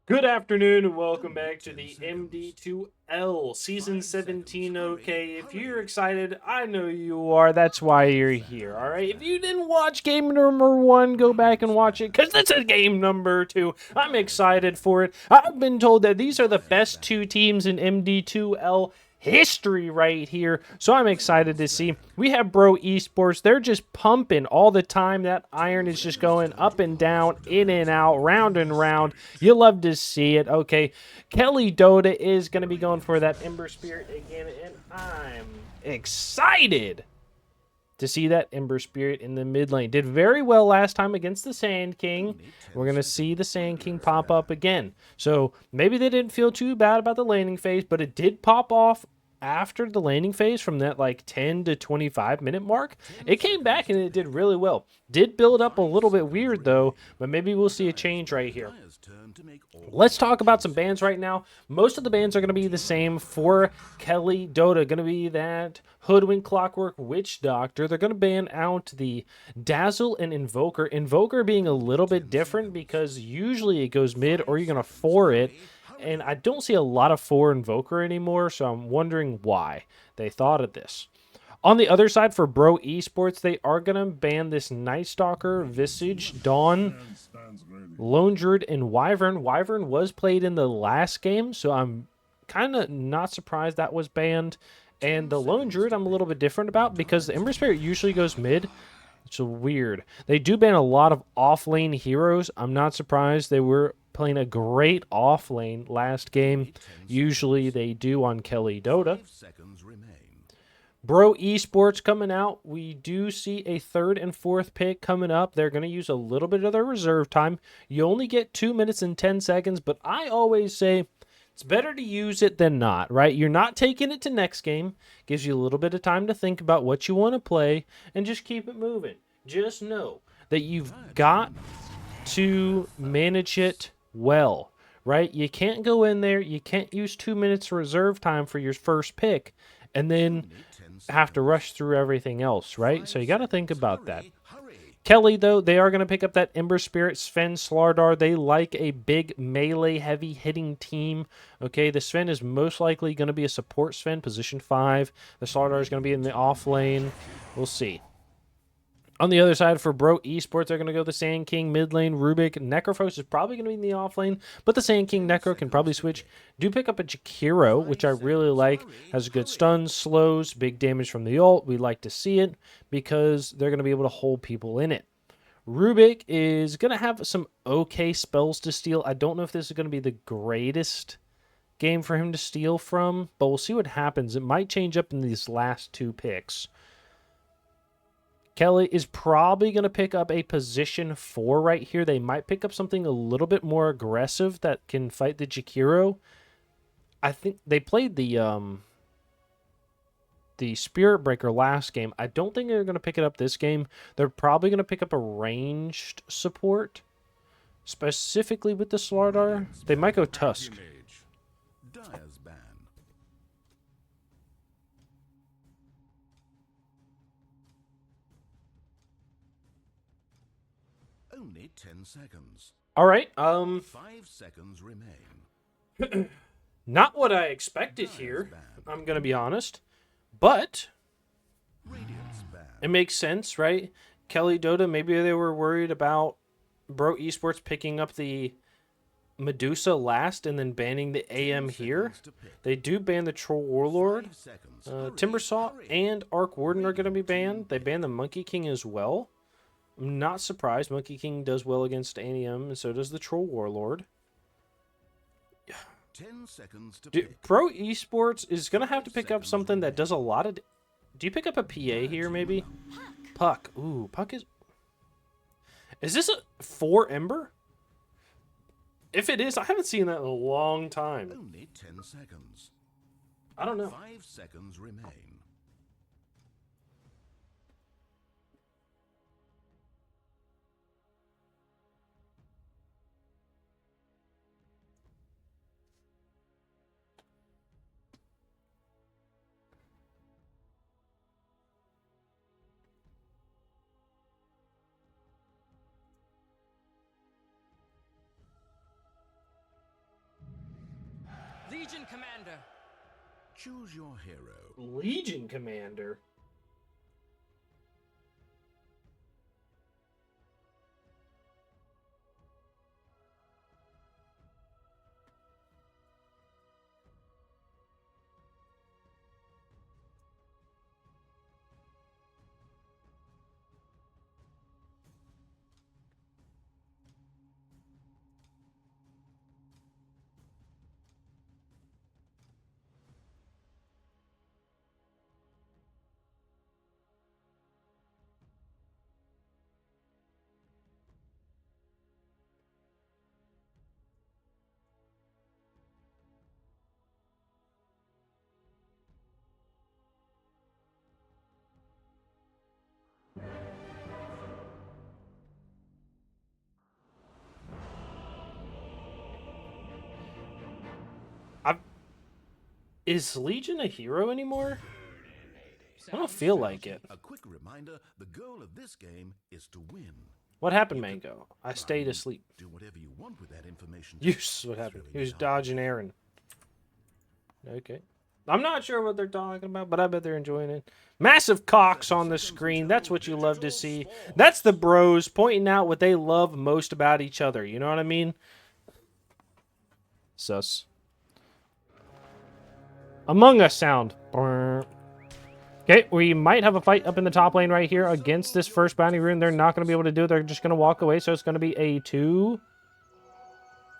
Good afternoon and welcome back to the MD2L Season 17. Okay, if you're excited, I know you are. That's why you're here, alright? If you didn't watch game number 1, go back and watch it because this is game number 2. I'm excited for it. I've been told that these are the best two teams in MD2L history right here. So I'm excited to see. We have Bro Esports. They're just pumping all the time. That iron is just going up and down, in and out, round and round. You love to see it. Okay, Keli Dota is going to be going for that Ember Spirit again, and I'm excited to see that Ember Spirit in the mid lane. Did very well last time against the Sand King. We're going to see the Sand King pop up again. So maybe they didn't feel too bad about the laning phase, but it did pop off after the laning phase from that like 10 to 25 minute mark. It came back and it did really well. Did build up a little bit weird though, but maybe we'll see a change right here. Let's talk about some bans right now. Most of the bans are going to be the same for Keli Dota. Going to be that Hoodwink, Clockwork, Witch Doctor. They're going to ban out the Dazzle and Invoker. Invoker being a little bit different because usually it goes mid or you're going to 4 it. And I don't see a lot of 4 Invoker anymore, so I'm wondering why they thought of this. On the other side, for Bro Esports, they are going to ban this Night Stalker, Visage, Dawn, Lone Druid, and Wyvern. Wyvern was played in the last game, so I'm kind of not surprised that was banned. And the Lone Druid I'm a little bit different about because the Ember Spirit usually goes mid. It's weird. They do ban a lot of off-lane heroes. I'm not surprised. They were playing a great off-lane last game. Usually they do on Keli Dota. Bro Esports coming out. We do see a 3rd and 4th pick coming up. They're going to use a little bit of their reserve time. You only get 2 minutes and 10 seconds, but I always say it's better to use it than not, right? You're not taking it to next game. Gives you a little bit of time to think about what you want to play and just keep it moving. Just know that you've got to manage it well, right? You can't go in there. You can't use 2 minutes reserve time for your first pick and then have to rush through everything else, right? So you got to think about that. Keli, though, they are going to pick up that Ember Spirit, Sven, Slardar. They like a big melee heavy hitting team. Okay, the Sven is most likely going to be a support Sven, position 5. The Slardar is going to be in the off lane. We'll see. On the other side, for Bro Esports, they're going to go the Sand King, mid lane, Rubik. Necrophos is probably going to be in the off lane, but the Sand King Necro can probably switch. Do pick up a Jakiro, which I really like. Has good stuns, slows, big damage from the ult. We like to see it because they're going to be able to hold people in it. Rubik is going to have some okay spells to steal. I don't know if this is going to be the greatest game for him to steal from, but we'll see what happens. It might change up in these last 2 picks. Keli is probably going to pick up a position 4 right here. They might pick up something a little bit more aggressive that can fight the Jakiro. I think they played the Spirit Breaker last game. I don't think they're going to pick it up this game. They're probably going to pick up a ranged support, specifically with the Slardar. They might go Tusk. Only 10 seconds. All right. 5 seconds remain. Not what I expected here. I'm going to be honest, but it makes sense, right? Keli Dota, maybe they were worried about Bro Esports picking up the Medusa last and then banning the AM here. They do ban the Troll Warlord. Timbersaw and Arc Warden are going to be banned. They ban the Monkey King as well. I'm not surprised. Monkey King does well against AM, and so does the Troll Warlord. 10 seconds to Dude, Pro Esports is going to have to pick up something that does a lot of... Do you pick up a PA here, maybe? Puck. Ooh, Puck is... Is this a 4 Ember? If it is, I haven't seen that in a long time. Only 10 seconds. I don't know. 5 seconds remain. Legion Commander. Choose your hero. Legion Commander. Is Legion a hero anymore? I don't feel like it. A quick reminder, the goal of this game is to win. What happened, Mango? I stayed asleep. Do whatever you want with that information. Yes, what happened? He was dodging Aaron. Okay. I'm not sure what they're talking about, but I bet they're enjoying it. Massive cocks on the screen. That's what you love to see. That's the bros pointing out what they love most about each other. You know what I mean? Sus. Among Us sound. Okay, we might have a fight up in the top lane right here against this first bounty rune. They're not going to be able to do it. They're just going to walk away, so it's going to be a 2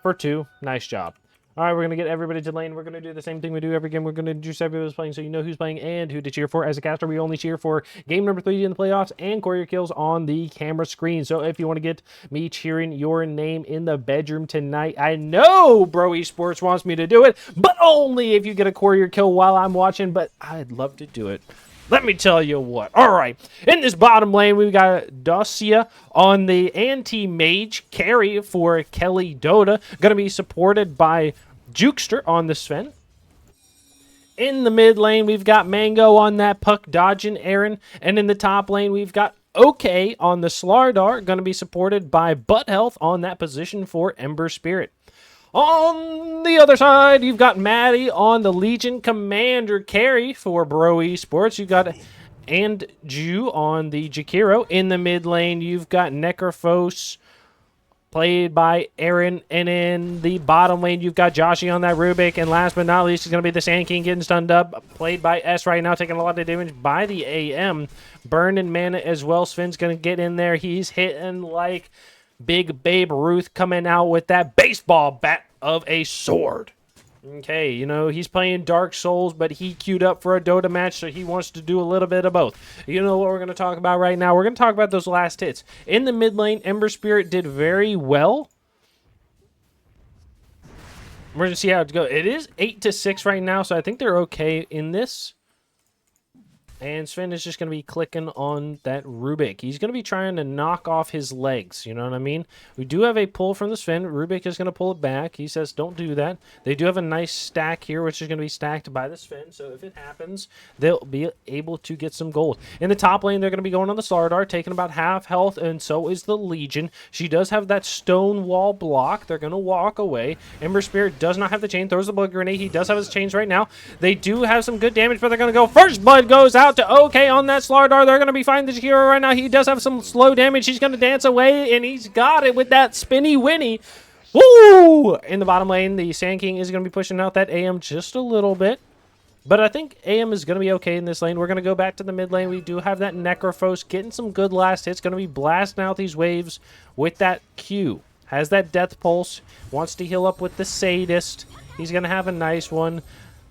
for 2. Nice job. All right, we're going to get everybody to lane. We're going to do the same thing we do every game. We're going to introduce everybody who's playing so you know who's playing and who to cheer for. As a caster, we only cheer for game number 3 in the playoffs and courier kills on the camera screen. So if you want to get me cheering your name in the bedroom tonight, I know Bro Esports wants me to do it, but only if you get a courier kill while I'm watching, but I'd love to do it. Let me tell you what. All right. In this bottom lane, we've got Dosiia on the anti-mage carry for Keli Dota. Going to be supported by Jukester on the Sven. In the mid lane, we've got Mango on that puck dodging Aaron. And in the top lane, we've got OK on the Slardar. Going to be supported by Butt Health on that position for Ember Spirit. On the other side, you've got Maddie on the Legion Commander carry for Bro Esports. You've got Andrew on the Jakiro. In the mid lane, you've got Necrophos played by Aaron. And in the bottom lane, you've got Joshi on that Rubik. And last but not least, is going to be the Sand King getting stunned up. Played by S right now, taking a lot of damage by the AM. Burn and Mana as well. Sven's going to get in there. He's hitting like Big Babe Ruth coming out with that baseball bat of a sword. Okay, you know, he's playing Dark Souls, but he queued up for a Dota match, so he wants to do a little bit of both. You know what we're going to talk about right now? We're going to talk about those last hits. In the mid lane, Ember Spirit did very well. We're going to see how it goes. It is 8-6 right now, so I think they're okay in this. And Sven is just going to be clicking on that Rubik. He's going to be trying to knock off his legs. You know what I mean? We do have a pull from the Sven. Rubik is going to pull it back. He says, don't do that. They do have a nice stack here, which is going to be stacked by the Sven. So if it happens, they'll be able to get some gold. In the top lane, they're going to be going on the Slardar, taking about half health, and so is the Legion. She does have that stone wall block. They're going to walk away. Ember Spirit does not have the chain. Throws the blood grenade. He does have his chains right now. They do have some good damage, but they're going to go. First blood goes out to OK on that Slardar. They're going to be fighting the hero right now. He does have some slow damage. He's going to dance away, and he's got it with that spinny winnie. Woo! In the bottom lane, the Sand King is going to be pushing out that AM just a little bit. But I think AM is going to be okay in this lane. We're going to go back to the mid lane. We do have that Necrophos getting some good last hits. Going to be blasting out these waves with that Q. Has that Death Pulse. Wants to heal up with the Sadist. He's going to have a nice one.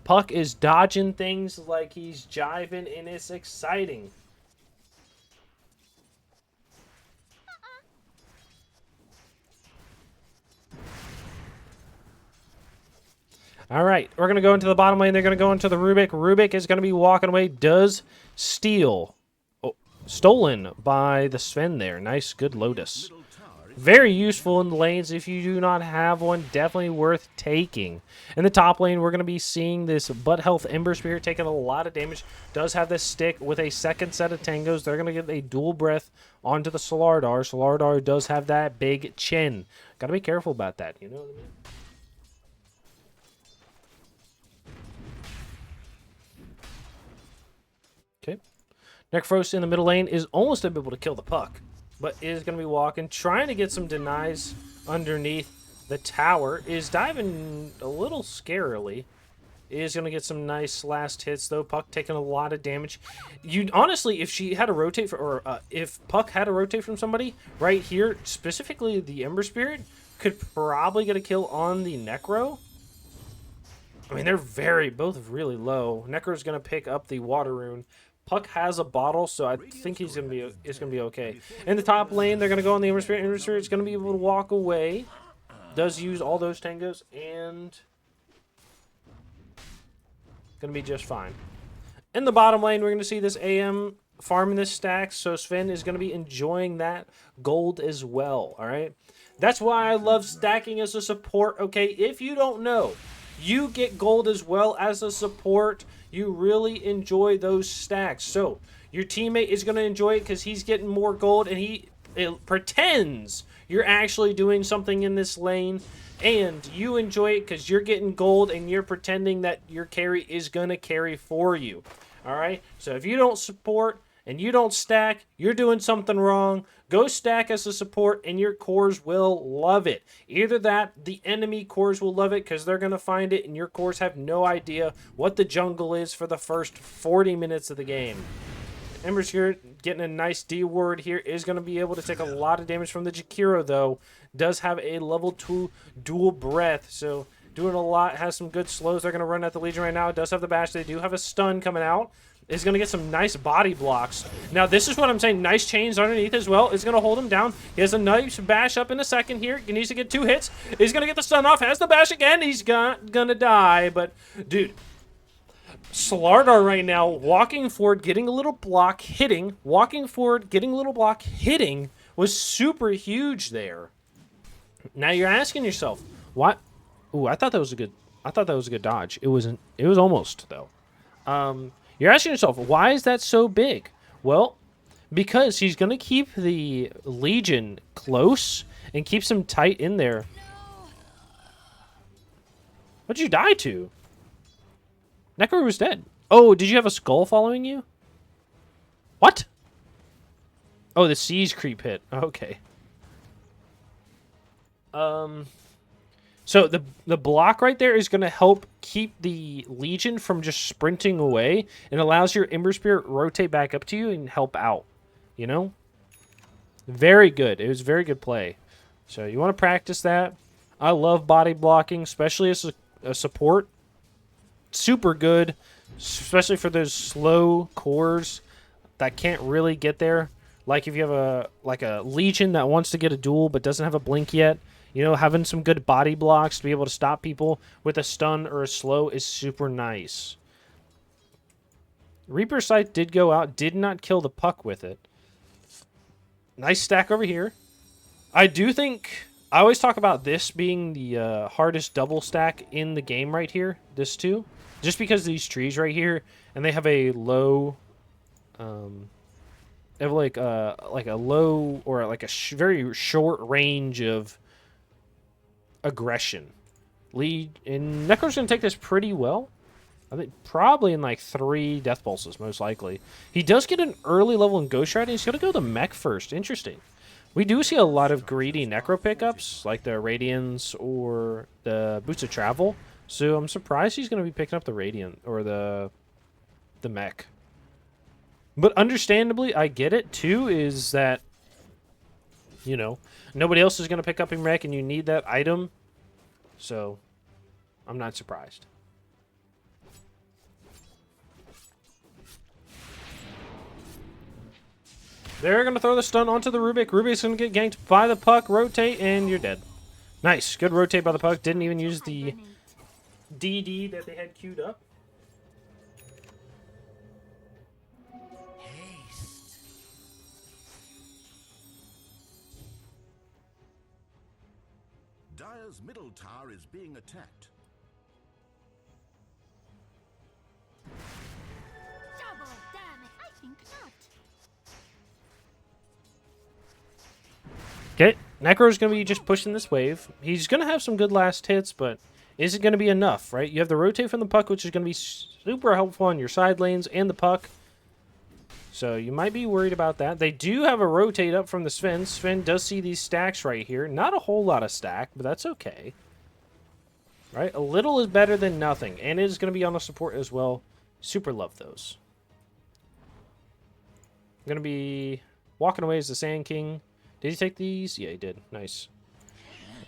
Puck is dodging things like he's jiving, and it's exciting. All right, we're going to go into the bottom lane. They're going to go into the Rubik. Rubik is going to be walking away. Does steal. Oh, stolen by the Sven there. Nice, good Lotus. Very useful in the lanes. If you do not have one, definitely worth taking. In the top lane, we're going to be seeing this Butt Health Ember Spirit taking a lot of damage. Does have this stick with a second set of tangos. They're going to get a dual breath onto the Slardar. Slardar does have that big chin. Got to be careful about that. You know what I mean? Okay. Necrophos in the middle lane is almost able to kill the puck, but is going to be walking, trying to get some denies underneath the tower. Is diving a little scarily. Is going to get some nice last hits, though. Puck taking a lot of damage. You honestly, if she had to rotate, if Puck had to rotate from somebody, right here, specifically the Ember Spirit, could probably get a kill on the Necro. I mean, they're both really low. Necro's going to pick up the Water Rune. Puck has a bottle, so I think it's gonna be okay. In the top lane, they're gonna go on the Ember Spirit. Ember Spirit's gonna be able to walk away. Does use all those tangos and gonna be just fine. In the bottom lane, we're gonna see this AM farming this stack, so Sven is gonna be enjoying that gold as well. All right, that's why I love stacking as a support. Okay, if you don't know, you get gold as well as a support. You really enjoy those stacks. So your teammate is going to enjoy it because he's getting more gold, and it pretends you're actually doing something in this lane, and you enjoy it because you're getting gold and you're pretending that your carry is going to carry for you. All right? So if you don't support and you don't stack, you're doing something wrong. Go stack as a support, and your cores will love it. Either that, the enemy cores will love it because they're going to find it, and your cores have no idea what the jungle is for the first 40 minutes of the game. Ember Spirit getting a nice D ward here is going to be able to take a lot of damage from the Jakiro, though. Does have a level 2 dual breath, so doing a lot. Has some good slows. They're going to run at the Legion right now. It does have the bash. They do have a stun coming out. Is going to get some nice body blocks. Now, this is what I'm saying. Nice chains underneath as well. Is going to hold him down. He has a nice bash up in a second here. He needs to get 2 hits. He's going to get the stun off. Has the bash again. He's going to die. But, dude, Slardar right now walking forward, getting a little block, hitting. Walking forward, getting a little block, hitting was super huge there. Now, you're asking yourself, what? Ooh, I thought that was a good dodge. It wasn't. It was almost, though. You're asking yourself, why is that so big? Well, because he's going to keep the Legion close and keeps him tight in there. What'd you die to? Necro was dead. Oh, did you have a skull following you? What? Oh, the siege creep hit. Okay. So the block right there is going to help keep the Legion from just sprinting away, and allows your Ember Spirit rotate back up to you and help out. You know? Very good. It was very good play. So you want to practice that. I love body blocking, especially as a support. Super good, especially for those slow cores that can't really get there. Like if you have a Legion that wants to get a duel but doesn't have a blink yet. You know, having some good body blocks to be able to stop people with a stun or a slow is super nice. Reaper Sight did go out, did not kill the puck with it. Nice stack over here. I do think, I always talk about this being the hardest double stack in the game right here, this too. Just because of these trees right here, and they have a low, they have like a low, or like a very short range of aggression. And Necro's going to take this pretty well. I think probably in like 3 death pulses, most likely. He does get an early level in Ghost Rider. He's going to go the mech first. Interesting. We do see a lot of greedy Necro pickups, like the Radians or the Boots of Travel. So I'm surprised he's going to be picking up the Radiant or the mech. But understandably, I get it too, is that, you know, nobody else is going to pick up a mech and you need that item. So I'm not surprised. They're going to throw the stun onto the Rubik. Rubik's going to get ganked by the puck. Rotate, and you're dead. Nice. Good rotate by the puck. Didn't even use the DD that they had queued up. Dire's middle tower is being attacked. Double damage. I think not. Okay, Necro's going to be just pushing this wave. He's going to have some good last hits, but is it going to be enough, right? You have the rotate from the puck, which is going to be super helpful on your side lanes and the puck. So you might be worried about that. They do have a rotate up from the Sven. Sven does see these stacks right here. Not a whole lot of stack, but that's okay. Right? A little is better than nothing. And it is going to be on a support as well. Super love those. I'm going to be walking away as the Sand King. Did he take these? Yeah, he did. Nice.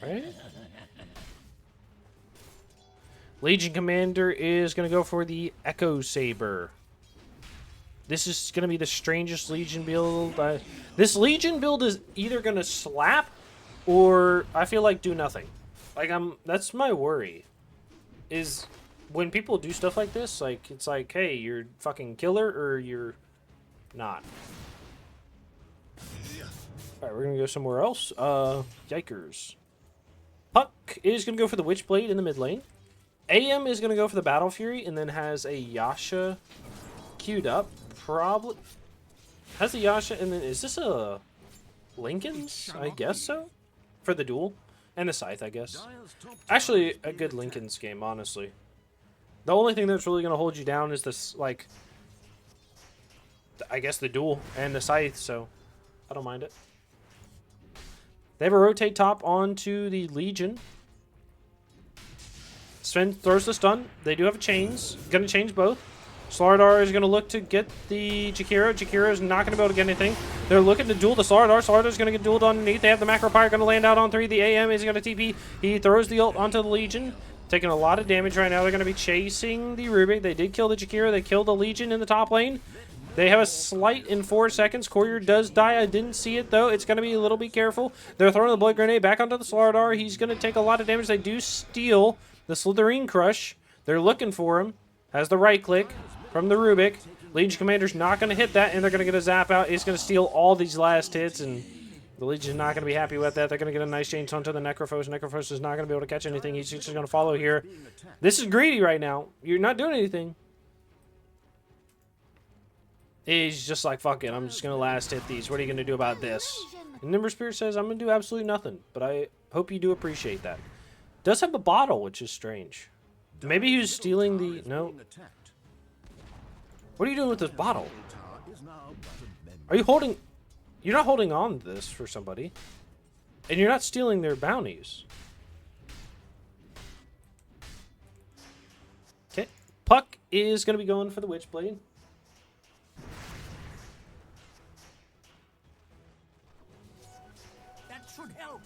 Right? Legion Commander is going to go for the Echo Saber. This is going to be the strangest Legion build. This Legion build is either going to slap or I feel like do nothing. Like that's my worry. Is when people do stuff like this, like it's like, hey, you're fucking killer or you're not. Alright, we're gonna go somewhere else. Yikers. Puck is gonna go for the Witchblade in the mid lane. AM is gonna go for the Battle Fury and then has a Yasha queued up. Probably has a Yasha and then is this a Lincoln's? I guess so. For the duel. And the Scythe, I guess. Actually, a good Lincoln's game, honestly. The only thing that's really gonna hold you down is this, like, I guess the duel and the Scythe, so I don't mind it. They have a rotate top onto the Legion. Sven throws the stun. They do have a chains. Gonna change both. Slardar is gonna look to get the Jakiro. Jakiro is not gonna be able to get anything. They're looking to duel the Slardar. Slardar is gonna get dueled underneath. They have the Macro Pyre gonna land out on 3. The AM is gonna TP. He throws the ult onto the Legion. Taking a lot of damage right now. They're gonna be chasing the Rubik. They did kill the Jakiro. They killed the Legion in the top lane. They have a slight in 4 seconds. Courier does die. I didn't see it, though. It's going to be a little bit careful. They're throwing the Blood Grenade back onto the Slardar. He's going to take a lot of damage. They do steal the Slitherine Crush. They're looking for him. Has the right click from the Rubik. Legion Commander's not going to hit that, and they're going to get a zap out. He's going to steal all these last hits, and the Legion's not going to be happy with that. They're going to get a nice change onto the Necrophos. Necrophos is not going to be able to catch anything. He's just going to follow here. This is greedy right now. You're not doing anything. He's just like, fuck it, I'm just going to last hit these. What are you going to do about this? And Nimber Spirit says, I'm going to do absolutely nothing. But I hope you do appreciate that. Does have a bottle, which is strange. Maybe he was stealing the... No. What are you doing with this bottle? Are you holding... You're not holding on to this for somebody. And you're not stealing their bounties. Okay. Puck is going to be going for the Witchblade. Should help.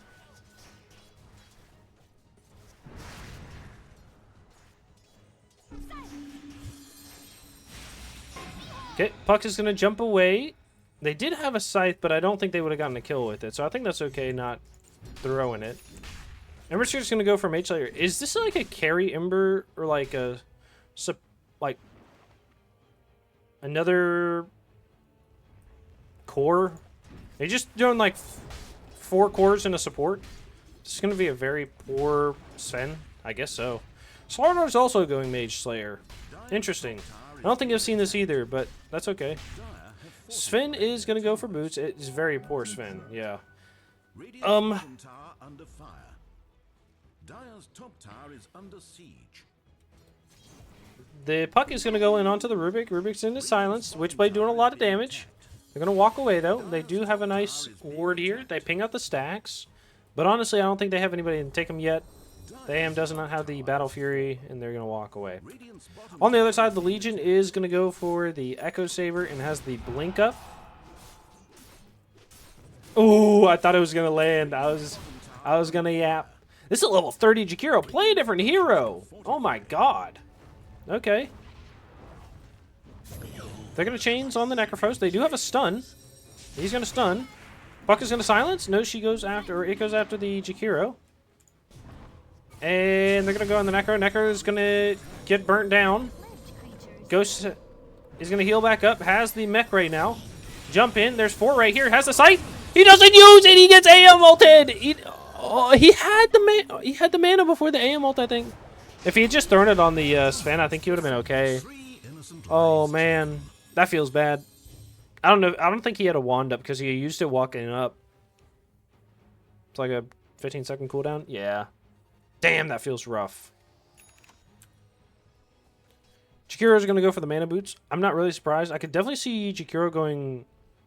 Okay, Puck is going to jump away. They did have a Scythe, but I don't think they would have gotten a kill with it. So I think that's okay not throwing it. Ember's going to go for Mage Slayer. Is this like a carry Ember or like a... like... another... core? They're just doing like... 4 cores in a support. This is going to be a very poor Sven. I guess so. Slardar's also going Mage Slayer. Interesting. I don't think I've seen this either, but that's okay. Sven is going to go for boots. It's very poor Sven. Yeah. Under fire. Dire's top tower is under siege. The Puck is going to go in onto the Rubik. Rubik's into silence. Witchblade doing a lot of damage. They're going to walk away, though. They do have a nice ward here. They ping out the stacks. But honestly, I don't think they have anybody to take them yet. The AM does not have the Battle Fury, and they're going to walk away. On the other side, the Legion is going to go for the Echo Saber and has the Blink up. Ooh, I thought it was going to land. I was going to yap. This is a level 30 Jakiro. Play a different hero. Oh, my God. Okay. They're going to chains on the Necrophos. They do have a stun. He's going to stun. Puck is going to silence. No, she goes after, or it goes after the Jakiro. And they're going to go on the Necro. Necro is going to get burnt down. Ghost is going to heal back up. Has the mech right now. Jump in. There's 4 right here. Has the sight. He doesn't use it. He gets AM ulted. He had the mana before the AM ult, I think. If he had just thrown it on the Sven, I think he would have been okay. Oh, man. That feels bad. I don't know. I don't think he had a wand up because he used it walking up. It's like a 15-second cooldown. Yeah. Damn, that feels rough. Jakiro is going to go for the mana boots. I'm not really surprised. I could definitely see Jakiro going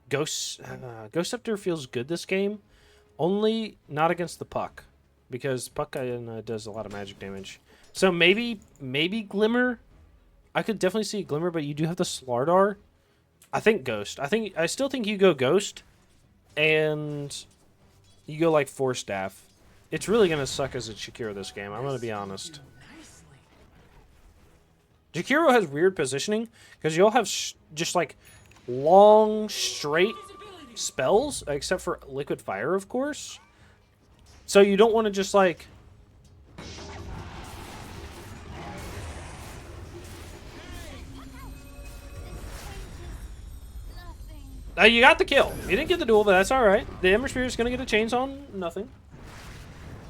Ghost. Ghost Scepter feels good this game. Only not against the Puck. Because Puck does a lot of magic damage. So maybe Glimmer. I could definitely see Glimmer, but you do have the Slardar. I think Ghost. I still think you go Ghost. And you go like Force Staff. It's really going to suck as a Jakiro this game. I'm going to be honest. Jakiro has weird positioning because you'll have just like long, straight spells, except for Liquid Fire, of course. So you don't want to just like... you got the kill. You didn't get the duel, but that's alright. The Ember Spirit's going to get a chains on nothing.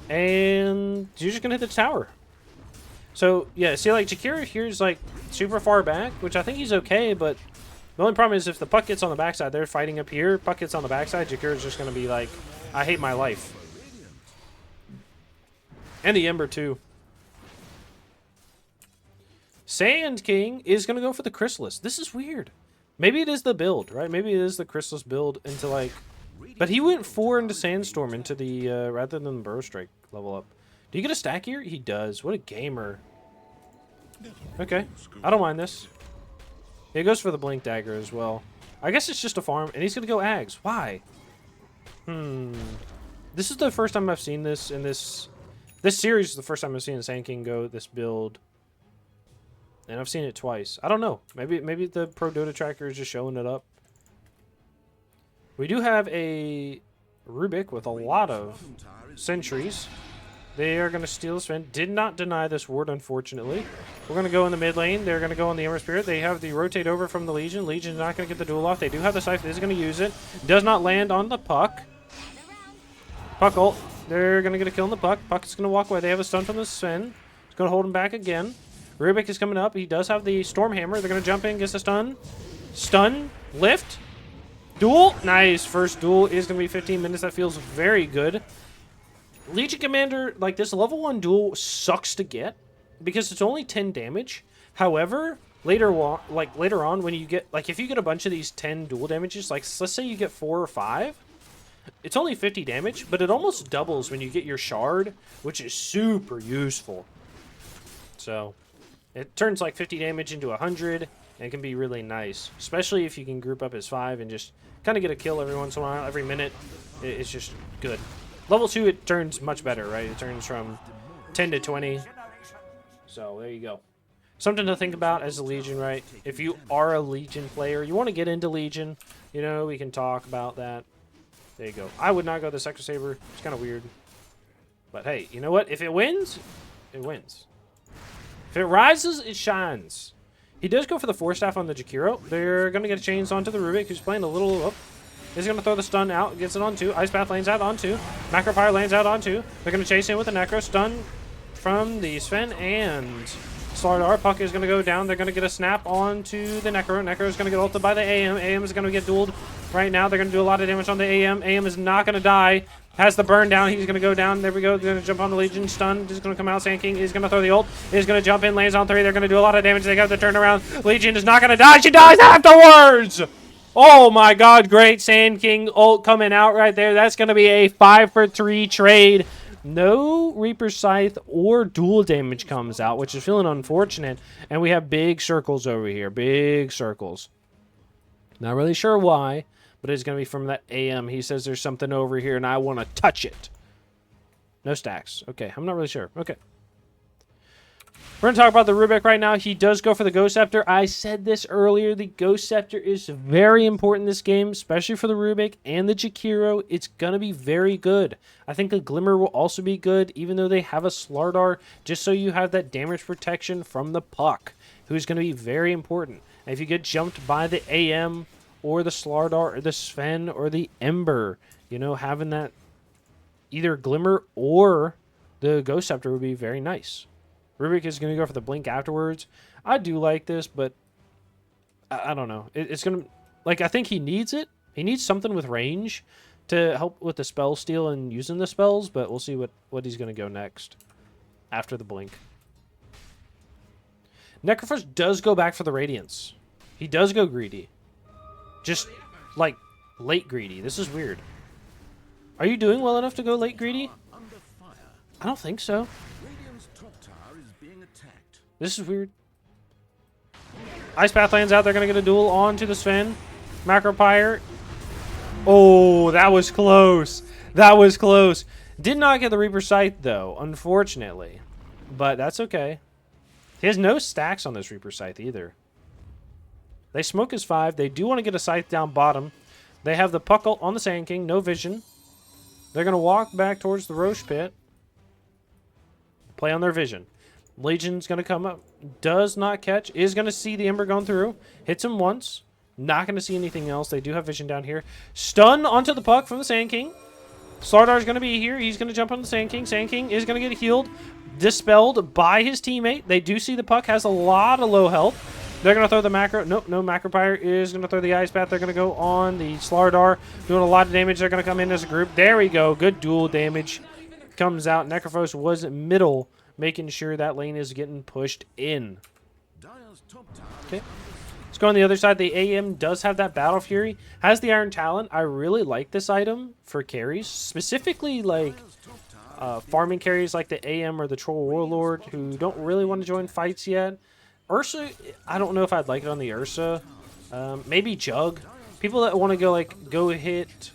And you're just going to hit the tower. So, yeah, see, like, Jakiro here is, like, super far back, which I think he's okay, but the only problem is if the puck gets on the backside, they're fighting up here, puck gets on the backside, Jakiro's just going to be like, I hate my life. And the Ember, too. Sand King is going to go for the Chrysalis. This is weird. Maybe it is the build, right? Maybe it is the Chrysalis build into, like... But he went 4 into Sandstorm into the, rather than the Burrow Strike level up. Do you get a stack here? He does. What a gamer. Okay. I don't mind this. He goes for the Blink Dagger as well. I guess it's just a farm. And he's going to go Ags. Why? This is the first time I've seen this in this... This series is the first time I've seen Sand King go this build. And I've seen it twice. I don't know. Maybe the Pro Dota tracker is just showing it up. We do have a Rubik with a lot of sentries. They are going to steal this Sven. Did not deny this ward, unfortunately. We're going to go in the mid lane. They're going to go on the Ember Spirit. They have the rotate over from the Legion. Legion's not going to get the duel off. They do have the Scythe. This is going to use it. Does not land on the Puck. Puck ult. They're going to get a kill on the Puck. Puck is going to walk away. They have a stun from the Sven. It's going to hold him back again. Rubik is coming up. He does have the Storm Hammer. They're going to jump in, gets a stun. Stun. Lift. Duel. Nice. First duel is going to be 15 minutes. That feels very good. Legion Commander, like, this level 1 duel sucks to get because it's only 10 damage. However, later on when you get, like, if you get a bunch of these 10 duel damages, like, let's say you get 4 or 5, it's only 50 damage, but it almost doubles when you get your shard, which is super useful. So, it turns, like, 50 damage into 100, and it can be really nice, especially if you can group up as 5 and just kind of get a kill every once in a while, every minute. It's just good. Level 2, it turns much better, right? It turns from 10 to 20. So, there you go. Something to think about as a Legion, right? If you are a Legion player, you want to get into Legion, you know, we can talk about that. There you go. I would not go the Sector Saber. It's kind of weird. But hey, you know what? If it wins, it wins. If it rises, it shines. He does go for the Force Staff on the Jakiro. They're going to get a chains onto the Rubik, who's playing a little... Oh. He's going to throw the stun out. Gets it on 2. Ice Path lanes out on 2. Macropyre lanes out on 2. They're going to chase in with the Necro. Stun from the Sven and Slardar. Puck is going to go down. They're going to get a snap onto the Necro. Necro is going to get ulted by the AM. AM is going to get dueled right now. They're going to do a lot of damage on the AM. AM is not going to die. Has the burn down. He's going to go down. There we go. They're going to jump on the Legion. Stun. Just going to come out. Sand King is going to throw the ult. He's going to jump in. Lands on 3. They're going to do a lot of damage. They got the turnaround. Legion is not going to die. She dies afterwards. Oh my god, great Sand King ult coming out right there. That's going to be a 5-for-3 trade. No Reaper Scythe or dual damage comes out, which is feeling unfortunate. And we have big circles over here. Big circles. Not really sure why, but it's going to be from that AM. He says there's something over here and I want to touch it. No stacks. Okay, I'm not really sure. Okay. We're going to talk about the Rubik right now. He does go for the Ghost Scepter. I said this earlier. The Ghost Scepter is very important in this game, especially for the Rubik and the Jakiro. It's going to be very good. I think the Glimmer will also be good, even though they have a Slardar, just so you have that damage protection from the Puck, who's going to be very important. And if you get jumped by the AM or the Slardar or the Sven or the Ember, you know, having that either Glimmer or the Ghost Scepter would be very nice. Rubik is going to go for the blink afterwards. I do like this, but I don't know. It's going to... Like, I think he needs it. He needs something with range to help with the spell steal and using the spells, but we'll see what he's going to go next after the blink. Necrophos does go back for the Radiance. He does go greedy. Just, like, late greedy. This is weird. Are you doing well enough to go late greedy? Under fire. I don't think so. Radiant's top tower is being attacked. This is weird. Ice Path lands out. They're going to get a duel onto the Sven. Macropyre. Oh, that was close. That was close. Did not get the Reaper Scythe, though, unfortunately. But that's okay. He has no stacks on this Reaper Scythe either. They smoke his 5. They do want to get a Scythe down bottom. They have the Puckle on the Sand King. No vision. They're going to walk back towards the Roche Pit. Play on their vision. Legion's going to come up. Does not catch. Is going to see the Ember going through. Hits him once. Not going to see anything else. They do have vision down here. Stun onto the puck from the Sand King. Slardar's going to be here. He's going to jump on the Sand King. Sand King is going to get healed. Dispelled by his teammate. They do see the puck has a lot of low health. They're going to throw the macro. Nope, no Macropyre is going to throw the Ice Path. They're going to go on the Slardar. Doing a lot of damage. They're going to come in as a group. There we go. Good duel damage. Comes out. Necrophos was middle, making sure that lane is getting pushed in. Dire's top tower Okay. Let's go on the other side. The AM does have that Battle Fury. Has the Iron Talon. I really like this item for carries. Specifically, like, farming carries like the AM or the Troll Warlord who don't really want to join fights yet. Ursa, I don't know if I'd like it on the Ursa. Maybe Jug. People that want to go hit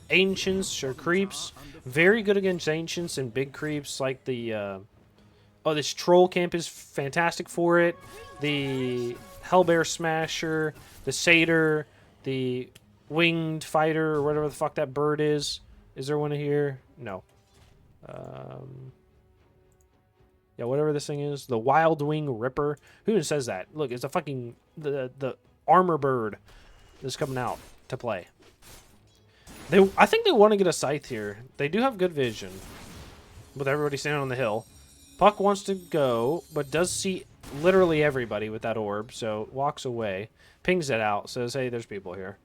Ancients or Creeps. Very good against Ancients and big Creeps like the... this Troll Camp is fantastic for it. The Hellbear Smasher, the Satyr, the Winged Fighter, or whatever the fuck that bird is. Is there one here? No. Yeah, whatever this thing is. The Wild Wing Ripper. Who even says that? Look, it's a fucking... The armor bird that's coming out to play. I think they want to get a Scythe here. They do have good vision. With everybody standing on the hill. Puck wants to go, but does see literally everybody with that orb, so walks away. Pings it out, says, hey, there's people here.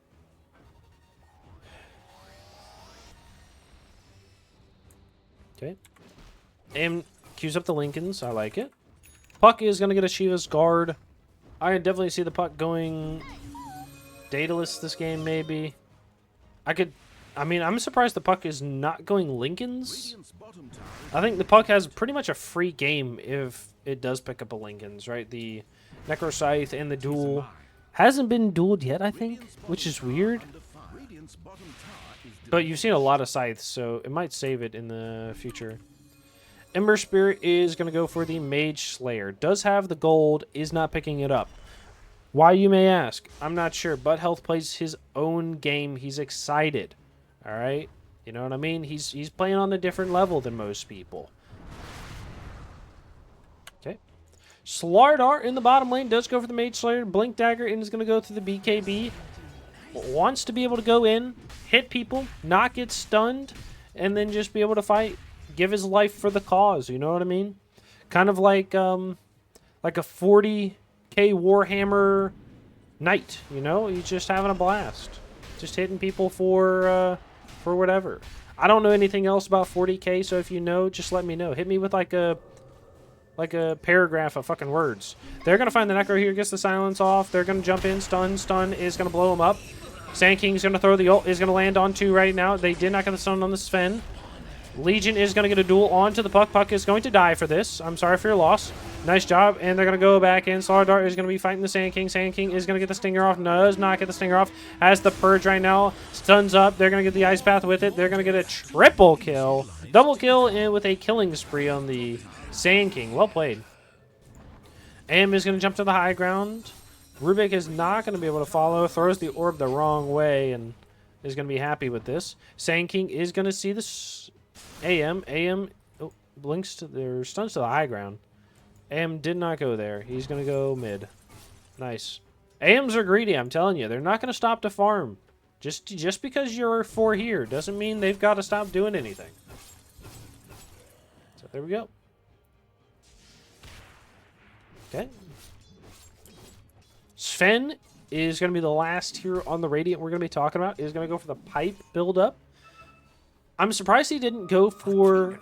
Okay. And queues up the Lincolns. I like it. Puck is going to get a Shiva's Guard. I can definitely see the Puck going Daedalus this game, maybe. I'm surprised the Puck is not going Lincolns. Radiant's bottom tower I think the Puck has pretty much a free game if it does pick up a Lincolns, right? The Necro Scythe and the duel hasn't been dueled yet, I think, which is weird. under fire. Radiant's bottom tower is But you've seen a lot of Scythes, so it might save it in the future. Ember Spirit is going to go for the Mage Slayer. Does have the gold, is not picking it up. Why, you may ask? I'm not sure. But Health plays his own game. He's excited. All right? You know what I mean? He's playing on a different level than most people. Okay. Slardar in the bottom lane does go for the Mage Slayer. Blink Dagger and is going to go to the BKB. Wants to be able to go in, hit people, not get stunned, and then just be able to fight. Give his life for the cause, you know what I mean? Kind of like a 40k Warhammer knight, you know? He's just having a blast. Just hitting people for whatever. I don't know anything else about 40k, so if you know, just let me know. Hit me with like a paragraph of fucking words. They're going to find the Necro here, gets the silence off. They're going to jump in, stun is going to blow him up. Sand King's going to throw the ult, is going to land on 2 right now. They did not get the stun on the Sven. Legion is going to get a duel onto the Puck. Puck is going to die for this. I'm sorry for your loss. Nice job. And they're going to go back in. Slardar is going to be fighting the Sand King. Sand King is going to get the Stinger off. Does not get the Stinger off. Has the Purge right now. Stuns up. They're going to get the Ice Path with it. They're going to get a triple kill. Double kill and with a killing spree on the Sand King. Well played. AM is going to jump to the high ground. Rubik is not going to be able to follow. Throws the orb the wrong way and is going to be happy with this. Sand King is going to see this... AM blinks to their stuns to the high ground. AM did not go there. He's going to go mid. Nice. AMs are greedy, I'm telling you. They're not going to stop to farm. Just because you're 4 here doesn't mean they've got to stop doing anything. So there we go. Okay. Sven is going to be the last here on the Radiant we're going to be talking about. Is going to go for the pipe build-up. I'm surprised he didn't go for...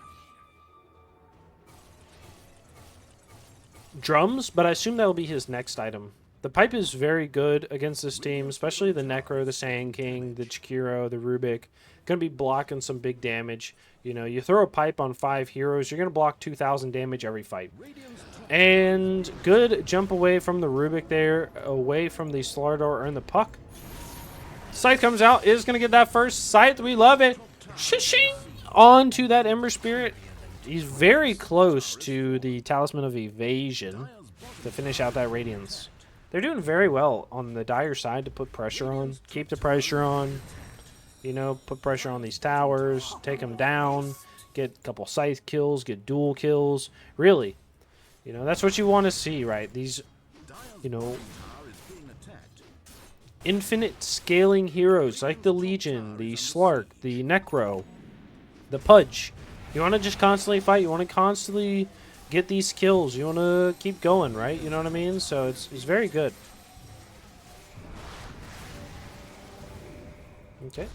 drums, but I assume that will be his next item. The pipe is very good against this team, especially the Necro, the Sand King, the Chikiro, the Rubik. Going to be blocking some big damage. You know, you throw a pipe on 5 heroes, you're going to block 2,000 damage every fight. And good jump away from the Rubik there, away from the Slardar and the puck. Scythe comes out, is going to get that first Scythe. We love it. Shishing! On to that Ember Spirit. He's very close to the Talisman of Evasion to finish out that Radiance. They're doing very well on the Dire side to put pressure on, keep the pressure on, you know, put pressure on these towers, take them down, get a couple Scythe kills, get dual kills. Really, you know, that's what you want to see, right? These, you know, infinite scaling heroes like the Legion, the Slark, the Necro, the Pudge. You want to just constantly fight. You want to constantly get these kills. You want to keep going, right? You know what I mean? So it's very good. Okay.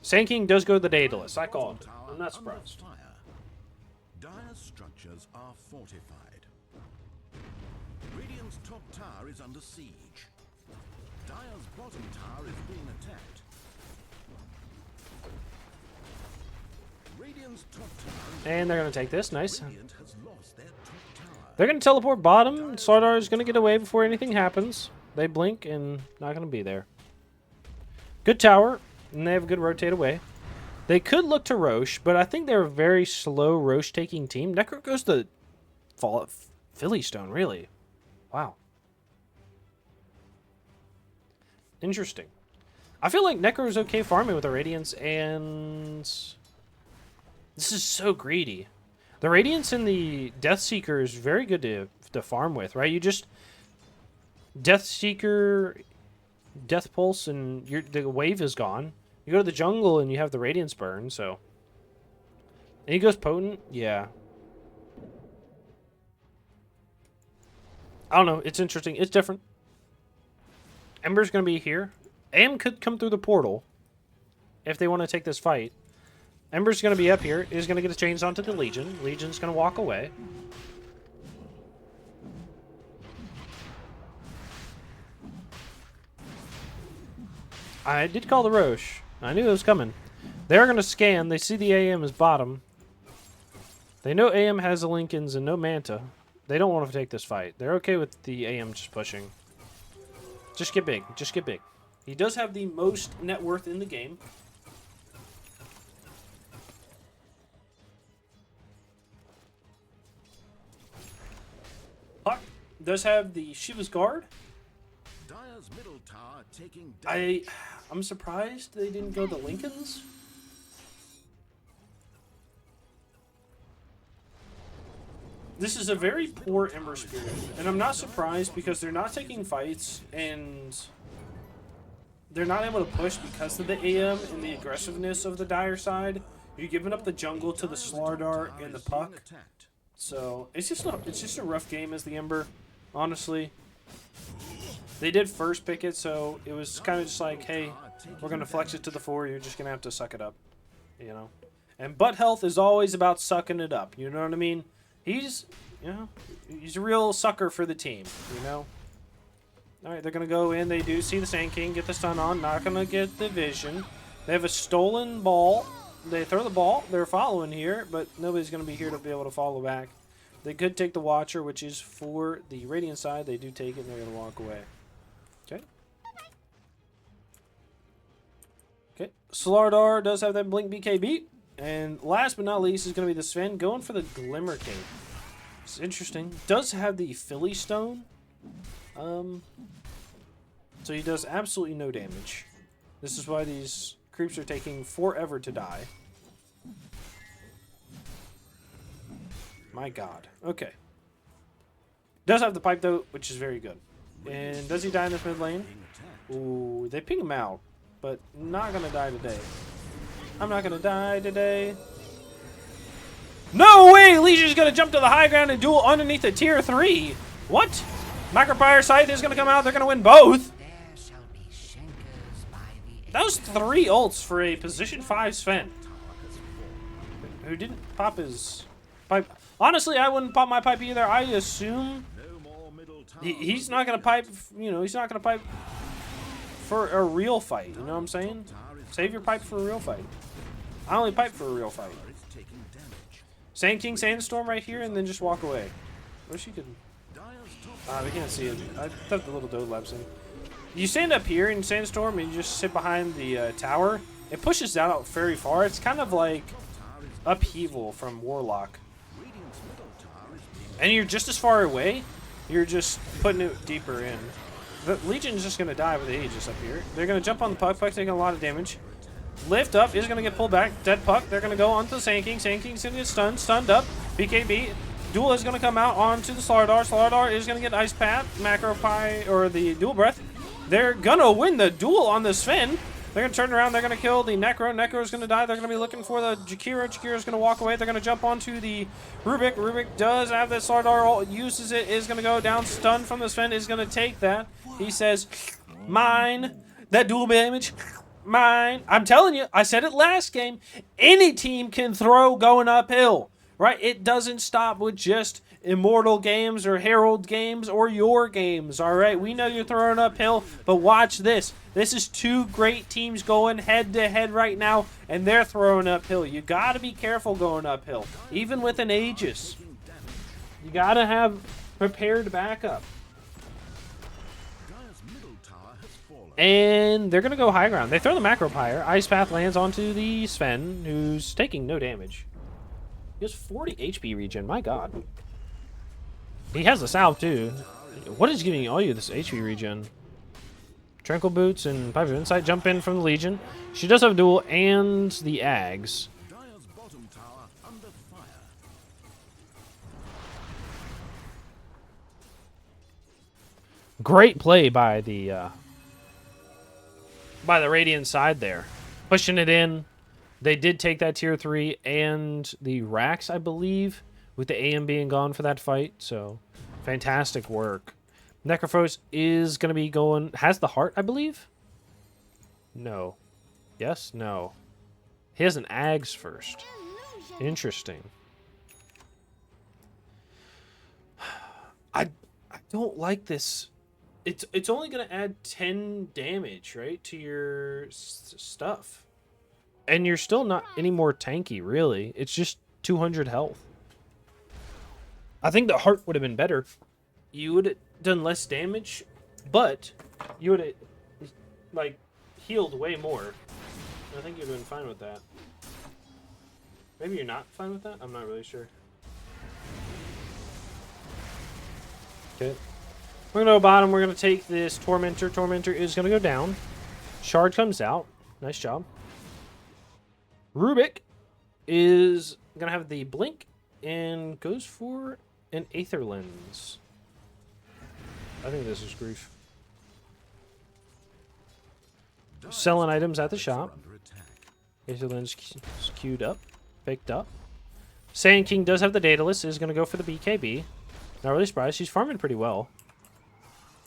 Sand King does go to the Daedalus. I called. I'm not surprised. Dire's structures are fortified. Radiant's top tower is under siege. Dire's bottom tower is being attacked. Radiant's top tower And they're going to take this. Nice. Radiant has lost their top tower. They're going to teleport bottom. Slardar is going to get away before anything happens. They blink and not going to be there. Good tower. And they have a good rotate away. They could look to Roche, but I think they're a very slow Roche-taking team. Necro goes to Philly Stone, really. Wow. Interesting. I feel like Necro is okay farming with the Radiance, and this is so greedy. The Radiance and the Deathseeker is very good to farm with, right? You just Deathseeker, Death Pulse, and the wave is gone. You go to the jungle and you have the Radiance burn, so. And he goes Potent? Yeah. I don't know. It's interesting. It's different. Ember's going to be here. AM could come through the portal if they want to take this fight. Ember's going to be up here. He's going to get a chains onto the Legion. Legion's going to walk away. I did call the Roche. I knew it was coming. They're going to scan. They see the AM is bottom. They know AM has the Lincolns and no Manta. They don't want to take this fight. They're okay with the AM just pushing. Just get big. Just get big. He does have the most net worth in the game. Puck does have the Shiva's Guard. Dire's middle tower taking I'm surprised they didn't go the Lincolns. This is a very poor Ember Spirit, and I'm not surprised because they're not taking fights and they're not able to push because of the AM and the aggressiveness of the Dire side. You're giving up the jungle to the Slardar and the Puck, so it's just a rough game as the Ember, honestly. They did first pick it, so it was kind of just like, hey, we're going to flex it to the 4. You're just going to have to suck it up, you know. And butt health is always about sucking it up, you know what I mean? He's, you know, he's a real sucker for the team, you know. All right, they're going to go in. They do see the Sand King, get the stun on, not going to get the vision. They have a stolen ball. They throw the ball. They're following here, but nobody's going to be here to be able to follow back. They could take the Watcher, which is for the Radiant side. They do take it, and they're going to walk away. Okay. Okay. Slardar does have that Blink BKB. And last but not least is going to be the Sven going for the Glimmer King. It's interesting. Does have the Philly Stone. So he does absolutely no damage. This is why these creeps are taking forever to die. My god. Okay. Does have the pipe though, which is very good. And does he die in this mid lane? Ooh, they ping him out. But not going to die today. I'm not going to die today. No way! Legion's going to jump to the high ground and duel underneath the tier 3. What? Macropire Scythe is going to come out. They're going to win both. That was 3 ults for a position 5 Sven. Who didn't pop his pipe. Honestly, I wouldn't pop my pipe either. I assume No more middle tower. he's not going to pipe, you know, he's not going to pipe for a real fight. You know what I'm saying? Save your pipe for a real fight. I only pipe for a real fight. It's taking damage. Sand King Sandstorm right here and then just walk away. Wish you could. Dire's top We can't see it. I thought the little Dode Lab's in. You stand up here in Sandstorm and you just sit behind the tower. It pushes down out very far. It's kind of like tower is upheaval from Warlock. Radiant's middle tower is being And you're just as far away, you're just putting it deeper in. The Legion's just going to die with the Aegis up here. They're going to jump on the Puck. Puck's taking a lot of damage. Lift up is going to get pulled back. Dead Puck. They're going to go onto the Sand King. Sand King's going to get stunned. Stunned up. BKB. Duel is going to come out onto the Slardar. Slardar is going to get Ice Path, Macro Pie, or the Dual Breath. They're going to win the duel on the Sven. They're going to turn around. They're going to kill the Necro. Necro is going to die. They're going to be looking for the Jakiro. Jakiro is going to walk away. They're going to jump onto the Rubik. Rubik does have that Slardar ult. Uses it. Is going to go down. Stun from the Sven. Is going to take that. He says, mine. That dual damage. Mine. I'm telling you. I said it last game. Any team can throw going uphill. Right? It doesn't stop with just Immortal games or Herald games or your games. All right? We know you're throwing uphill, but watch this. This is two great teams going head-to-head right now, and they're throwing uphill. You got to be careful going uphill, even with an Aegis. You got to have prepared backup. Dire's middle tower has fallen. And they're going to go high ground. They throw the Macro Pyre. Ice Path lands onto the Sven, who's taking no damage. He has 40 HP regen. My god. He has the salve, too. What is giving all you this HP regen? Tranquil Boots and Pipe of Insight jump in from the Legion. She does have a duel and the Ags. Dire's bottom tower under fire. Great play by the Radiant side there. Pushing it in. They did take that tier 3 and the Rax, I believe, with the AM being gone for that fight. So, fantastic work. Necrophos is going to be going... Has the heart, I believe? No. Yes? No. He has an Ags first. Illusion. Interesting. I don't like this. It's only going to add 10 damage, right, to your stuff. And you're still not any more tanky, really. It's just 200 health. I think the heart would have been better. You would have done less damage, but you would have, like, healed way more. I think you would have been fine with that. Maybe you're not fine with that? I'm not really sure. Okay. We're going to go bottom. We're going to take this Tormentor. Tormentor is going to go down. Shard comes out. Nice job. Rubik is going to have the blink and goes for an Aether Lens. I think this is grief. Selling items at the shop. Under attack. Aether Lens queued up. Picked up. Sand King does have the Daedalus. Is going to go for the BKB. Not really surprised. He's farming pretty well.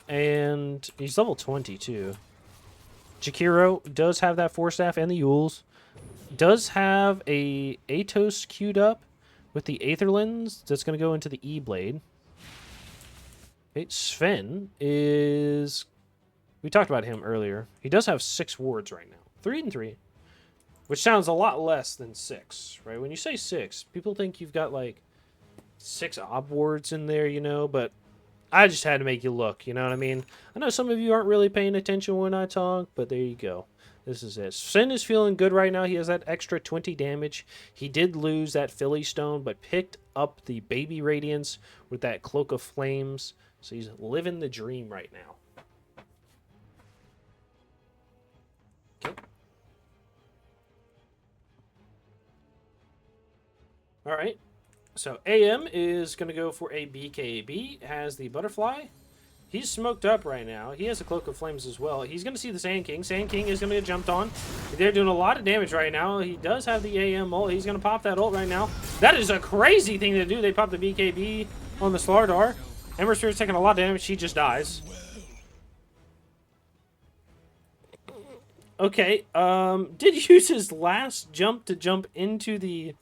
And he's level 20 too. Jakiro does have that Force Staff and the Yules. Does have a Atos queued up with the Aether Lens. That's going to go into the E-Blade. Okay, Sven is... We talked about him earlier. He does have 6 wards right now. 3 and 3. Which sounds a lot less than 6, right? When you say 6, people think you've got like 6 ob wards in there, you know, but I just had to make you look, you know what I mean? I know some of you aren't really paying attention when I talk, but there you go. This is it. Sven is feeling good right now. He has that extra 20 damage. He did lose that Philly Stone, but picked up the Baby Radiance with that Cloak of Flames. So he's living the dream right now. Okay. All right. So AM is going to go for a BKB. Has the Butterfly. He's smoked up right now. He has a Cloak of Flames as well. He's going to see the Sand King. Sand King is going to get jumped on. They're doing a lot of damage right now. He does have the AM ult. He's going to pop that ult right now. That is a crazy thing to do. They pop the BKB on the Slardar. Ember Spirit's taking a lot of damage. He just dies. Okay. Did use his last jump to jump into the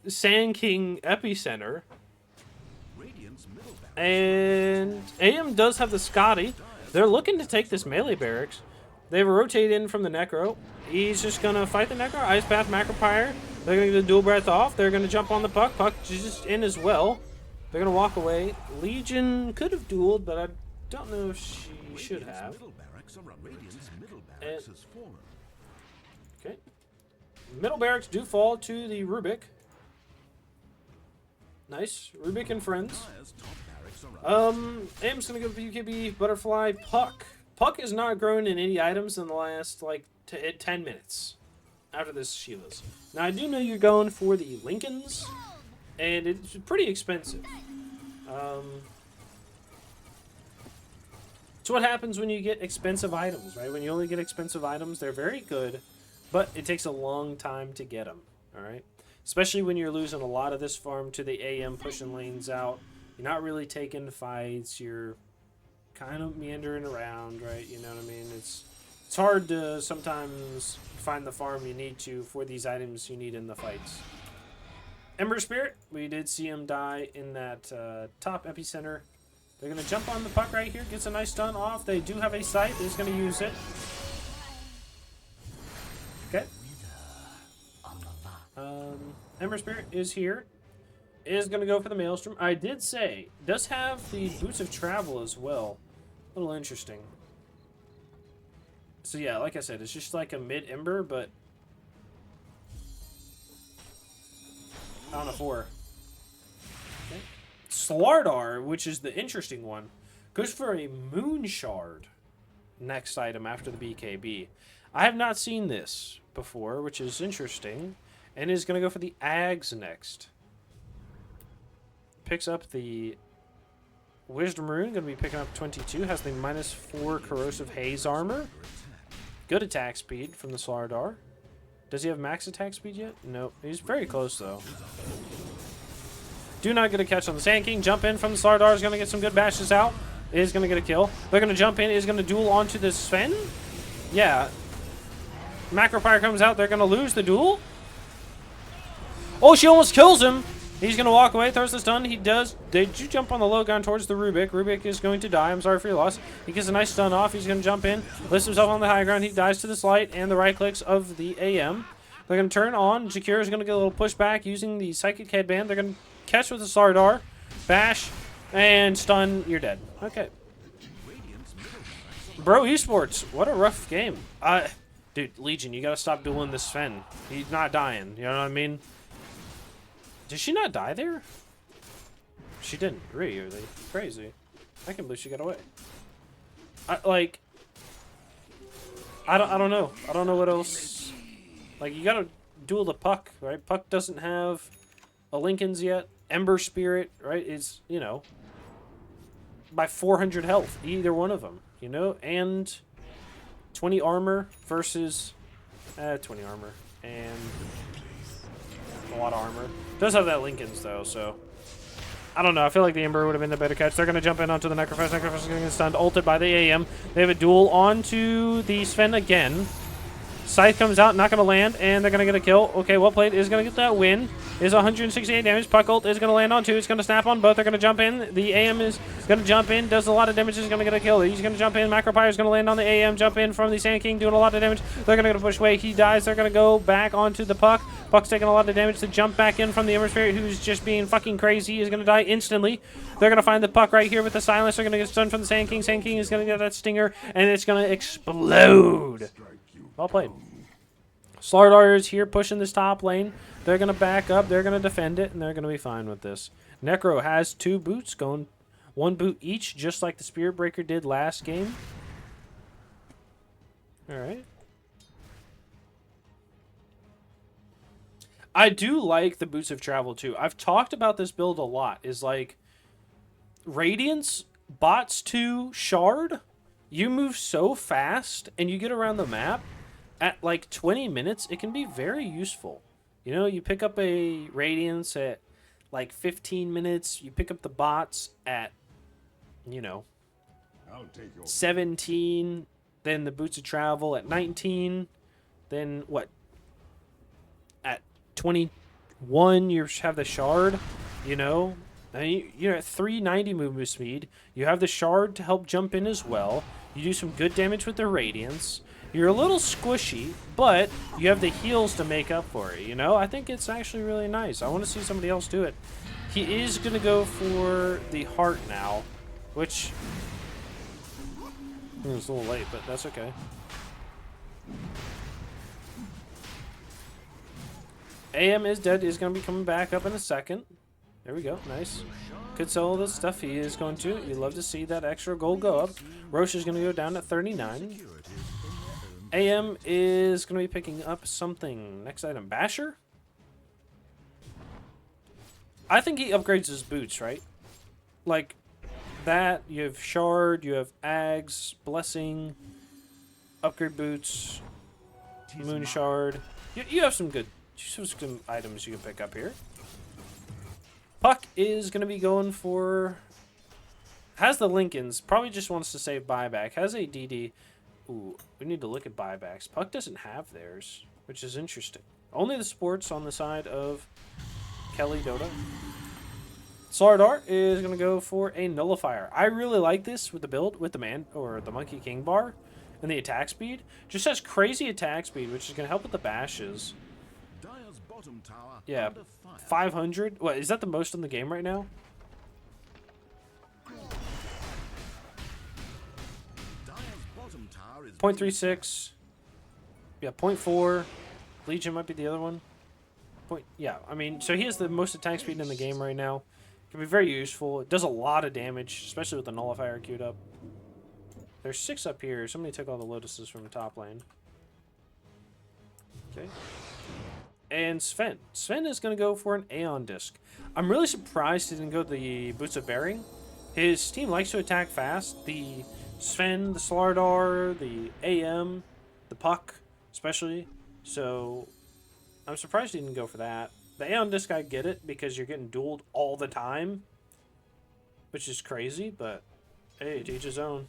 Sand King Epicenter. Radiant's middle barracks And AM does have the Scotty. They're looking to take this melee barracks. They rotate in from the Necro. He's just going to fight the Necro. Ice Path, Macropyre. They're going to get the dual breath off. They're going to jump on the Puck. Puck just in as well. They're going to walk away. Legion could have dueled, but I don't know if she should have. middle barracks are Radiant's middle barracks has fallen. Okay. Middle barracks do fall to the Rubik. Nice. Rubik and friends. Dire's top barracks are Aim's gonna go BKB, Butterfly, Puck. Puck has not grown in any items in the last, like, 10 minutes after this Sheila's. Now, I do know you're going for the Lincolns, and it's pretty expensive. It's what happens when you get expensive items, right? When you only get expensive items, they're very good, but it takes a long time to get them, all right? Especially when you're losing a lot of this farm to the AM pushing lanes out. You're not really taking fights. You're kind of meandering around, right? You know what I mean? It's hard to sometimes find the farm you need to for these items you need in the fights. Ember Spirit, we did see him die in that top epicenter. They're going to jump on the Puck right here. Gets a nice stun off. They do have a sight. He's going to use it. Okay. Ember Spirit is here. Is going to go for the Maelstrom. I did say, does have the Boots of Travel as well. A little interesting. So yeah, like I said, it's just like a mid-Ember, but on a 4. Okay. Slardar, which is the interesting one, goes for a Moon Shard next item after the BKB. I have not seen this before, which is interesting. And is going to go for the Ags next. Picks up the Wisdom Rune. Going to be picking up 22. Has the -4 Corrosive Haze armor. Good attack speed from the Slardar. Does he have max attack speed yet? Nope. He's very close, though. Do not get a catch on the Sand King. Jump in from the Slardar. Is going to get some good bashes out. Is going to get a kill. They're going to jump in. Is going to duel onto the Sven. Yeah. Macropyre comes out. They're going to lose the duel. Oh, she almost kills him. He's going to walk away, throws the stun. He does. They do jump on the low ground towards the Rubik. Rubik is going to die. I'm sorry for your loss. He gets a nice stun off. He's going to jump in, lifts himself on the high ground. He dies to the slight and the right clicks of the AM. They're going to turn on. Jakir is going to get a little pushback using the Psychic Headband. They're going to catch with the Slardar, bash, and stun. You're dead. Okay. Bro, Esports. What a rough game. Dude, Legion, you got to stop dueling this Sven. He's not dying. You know what I mean? Did she not die there? She didn't. Really? Crazy. I can't believe she got away. I don't know. I don't know what else. Like, you gotta duel the Puck, right? Puck doesn't have a Lincoln's yet. Ember Spirit, right, is, you know, by 400 health. Either one of them, you know? And 20 armor versus 20 armor. And a lot of armor. Does have that Lincoln's, though, so I don't know. I feel like the Ember would have been the better catch. They're going to jump in onto the Necrophos. Necrophos is going to get stunned, ulted by the AM. They have a duel onto the Sven again. Scythe comes out, not going to land, and they're going to get a kill. Okay, well played. Is going to get that win. Is 168 damage. Puck ult is going to land on 2. It's going to snap on both. They're going to jump in. The AM is going to jump in. Does a lot of damage. Is going to get a kill. He's going to jump in. Macropyre is going to land on the AM. Jump in from the Sand King, doing a lot of damage. They're going to push away. He dies. They're going to go back onto the Puck. Puck's taking a lot of damage to jump back in from the Ember Spirit, who's just being fucking crazy. He is going to die instantly. They're going to find the Puck right here with the Silence. They're going to get stunned from the Sand King. Sand King is going to get that Stinger, and it's going to explode. Well played. Slardar is here pushing this top lane. They're going to back up. They're going to defend it, and they're going to be fine with this. Necro has 2 boots going 1 boot each, just like the Spirit Breaker did last game. All right. I do like the Boots of Travel, too. I've talked about this build a lot. Is like Radiance, bots 2, Shard. You move so fast, and you get around the map. At like 20 minutes, it can be very useful. You know, you pick up a Radiance at like 15 minutes. You pick up the bots at, you know, 17. Then the Boots of Travel at 19. Then what? At 20, One, you have the shard, you know, and you're at 390 movement speed. You have the shard to help jump in as well. You do some good damage with the radiance. You're a little squishy, but you have the heals to make up for it, you know? I think it's actually really nice. I want to see somebody else do it. He is going to go for the heart now, which... it's a little late, but that's okay. AM is dead. He's going to be coming back up in a second. There we go. Nice. Could sell all this stuff. He is going to. You'd love to see that extra gold go up. Roche is going to go down at 39. AM is going to be picking up something. Next item. Basher? I think he upgrades his boots, right? Like that. You have Shard. You have Ags. Blessing. Upgrade boots. Moon Shard. You have some good... some items you can pick up here. Puck is going to be going for... Has the Lincolns. Probably just wants to save buyback. Has a DD. Ooh, we need to look at buybacks. Puck doesn't have theirs, which is interesting. Only the sports on the side of Keli Dota. Slardar is going to go for a nullifier. I really like this with the build, with the the Monkey King bar and the attack speed. Just has crazy attack speed, which is going to help with the bashes. Dire's bottom tower Yeah, under fire. 500. What, is that the most in the game right now? Dire's bottom tower is 0.36. Yeah, 0.4. Legion might be the other one. Yeah, I mean, so he has the most attack speed in the game right now. Can be very useful. It does a lot of damage, especially with the nullifier queued up. There's 6 up here. Somebody took all the lotuses from the top lane. Okay. And Sven. Sven is going to go for an Aeon Disc. I'm really surprised he didn't go the Boots of Bearing. His team likes to attack fast. The Sven, the Slardar, the AM, the Puck, especially. So, I'm surprised he didn't go for that. The Aeon Disc, I get it, because you're getting dueled all the time. Which is crazy, but hey, to each his own.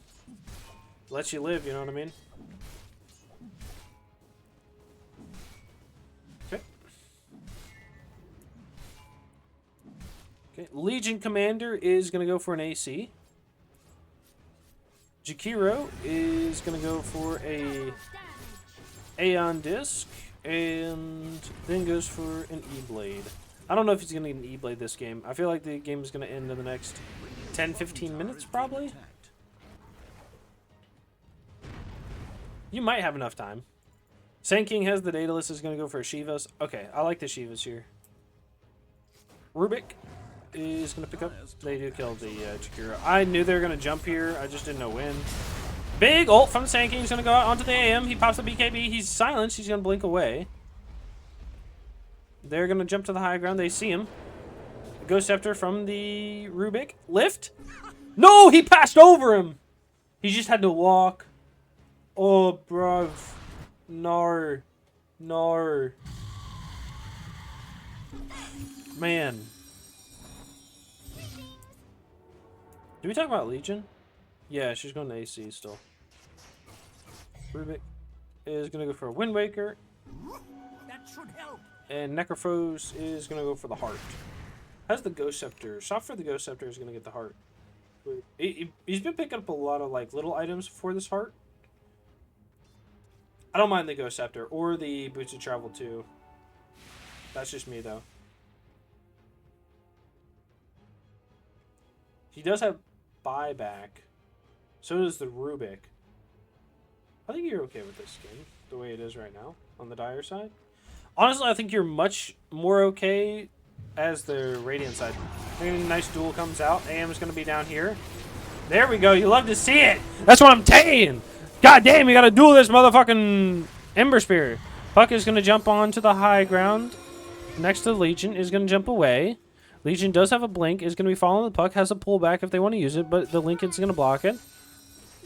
Lets you live, you know what I mean? Okay. Okay, Legion Commander is going to go for an AC. Jakiro is going to go for a Aeon Disc. And then goes for an E-Blade. I don't know if he's going to get an E-Blade this game. I feel like the game is going to end in the next 10-15 minutes, probably. You might have enough time. Sand King has the Daedalus, is going to go for a Shivas. Okay, I like the Shivas here. Rubik is going to pick up. They do kill the Jakiro. I knew they were going to jump here. I just didn't know when. Big ult from the Sand King. He's going to go out onto the AM. He pops the BKB. He's silenced. He's going to blink away. They're going to jump to the high ground. They see him. Ghost Scepter from the Rubik. Lift. No, he passed over him. He just had to walk. Oh, bruv. No. No. Man. Did we talk about Legion? Yeah, she's going to AC still. Rubik is going to go for a Wind Waker. That should help. And Necrophos is going to go for the Heart. Has the Ghost Scepter. Shop for the Ghost Scepter is going to get the Heart. He's been picking up a lot of like little items for this Heart. I don't mind the Ghost Scepter or the Boots of Travel too. That's just me though. He does have buyback. So does the Rubik. I think you're okay with this skin, the way it is right now, on the Dire side. Honestly, I think you're much more okay as the Radiant side. I think a nice duel comes out. AM is going to be down here. There we go. You love to see it. That's what I'm saying. God damn, you got to duel this motherfucking Ember Spear. Puck is going to jump onto the high ground. Next to Legion is going to jump away. Legion does have a blink. Is going to be following the Puck. Has a pullback if they want to use it, but the Lincoln's going to block it.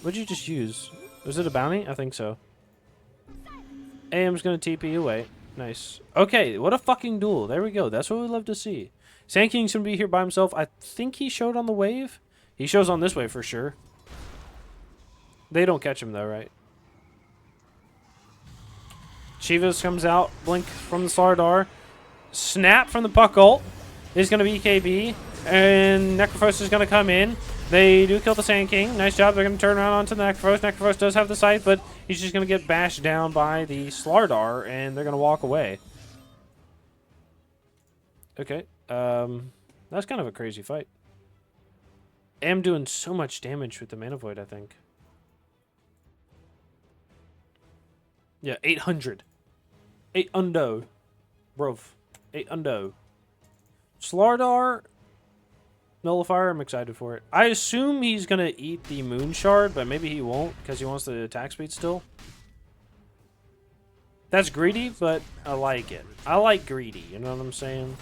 What'd you just use? Was it a bounty? I think so. AM's going to TP away. Nice. Okay, what a fucking duel. There we go. That's what we love to see. Sand King's going to be here by himself. I think he showed on the wave. He shows on this wave for sure. They don't catch him though, right? Chivas comes out. Blink from the Slardar. snap from the puck ult is going to be KB, and Necrophos is going to come in. They do kill the Sand King. Nice job. They're going to turn around onto the Necrophos. Necrophos does have the scythe, but he's just going to get bashed down by the Slardar, and they're going to walk away. Okay. That's kind of a crazy fight. I'm doing so much damage with the Mana Void, I think. Yeah, 800. 8 undo. Bro. 8 undo. Slardar... Nullifier, I'm excited for it. I assume he's going to eat the Moon Shard, but maybe he won't because he wants the attack speed still. That's greedy, but I like it. I like greedy, you know what I'm saying?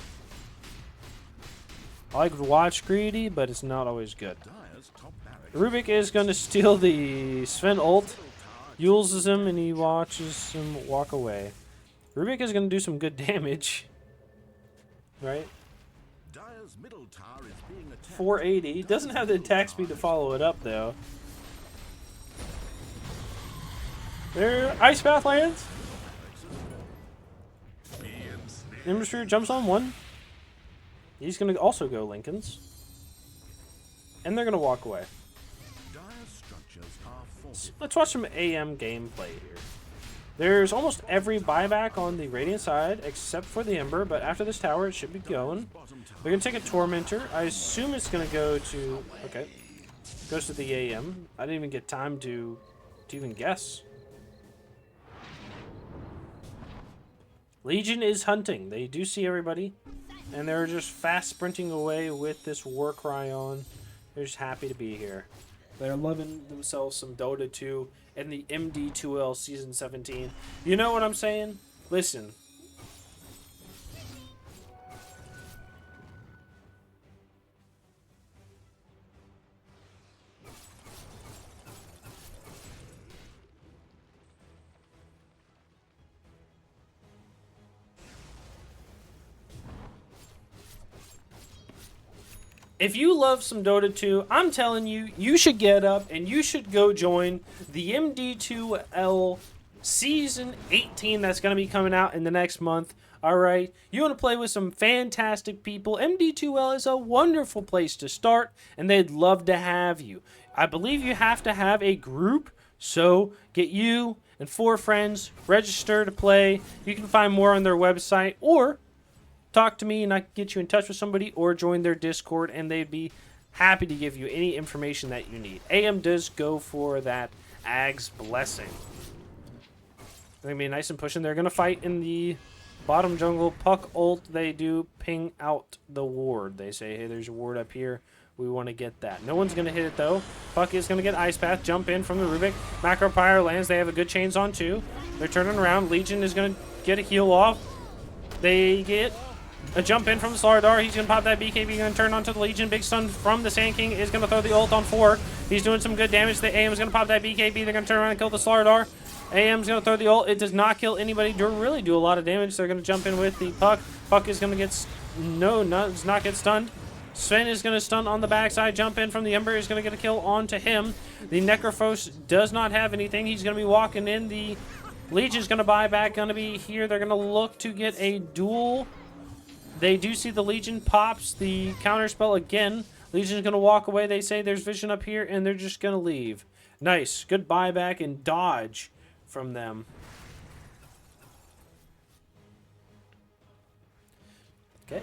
I like to watch greedy, but it's not always good. Rubik is going to steal the Sven ult, uses him, and he watches him walk away. Rubik is going to do some good damage. Right? 480. Doesn't have the attack speed to follow it up, though. There, Ice Path lands. Ember Spirit jumps on one. He's going to also go Lincoln's. And they're going to walk away. Let's watch some AM gameplay here. There's almost every buyback on the Radiant side, except for the Ember, but after this tower, it should be going. They're going to take a Tormentor. I assume it's going to go to... Okay. Goes to the AM. I didn't even get time to even guess. Legion is hunting. They do see everybody, and they're just fast sprinting away with this war cry on. They're just happy to be here. They're loving themselves some Dota 2 and the MD2L Season 17. You know what I'm saying? Listen. If you love some Dota 2, I'm telling you, you should get up and you should go join the MD2L Season 18 that's going to be coming out in the next month. All right, you want to play with some fantastic people. MD2L is a wonderful place to start, and they'd love to have you. I believe you have to have a group, so get you and 4 friends, register to play. You can find more on their website, or talk to me and I can get you in touch with somebody, or join their Discord, and they'd be happy to give you any information that you need. AM does go for that Ag's Blessing. They're going to be nice and pushing. They're going to fight in the bottom jungle. Puck ult, they do ping out the ward. They say, hey, there's a ward up here. We want to get that. No one's going to hit it, though. Puck is going to get Ice Path. Jump in from the Rubik. Macro Pyre lands. They have a good chains on, too. They're turning around. Legion is going to get a heal off. They get a jump in from the Slardar. He's going to pop that BKB, going to turn onto the Legion. Big stun from the Sand King is going to throw the ult on 4. He's doing some good damage. The AM is going to pop that BKB. They're going to turn around and kill the Slardar. AM's going to throw the ult. It does not kill anybody. Really do a lot of damage. They're going to jump in with the Puck. Puck is going to get... does not get stunned. Sven is going to stun on the backside. Jump in from the Ember is going to get a kill onto him. The Necrophos does not have anything. He's going to be walking in. The Legion's going to buy back. Going to be here. They're going to look to get a duel. They do see the Legion pops the counter spell again. Legion's going to walk away. They say there's vision up here, and they're just going to leave. Nice. Good buyback and dodge from them. Okay.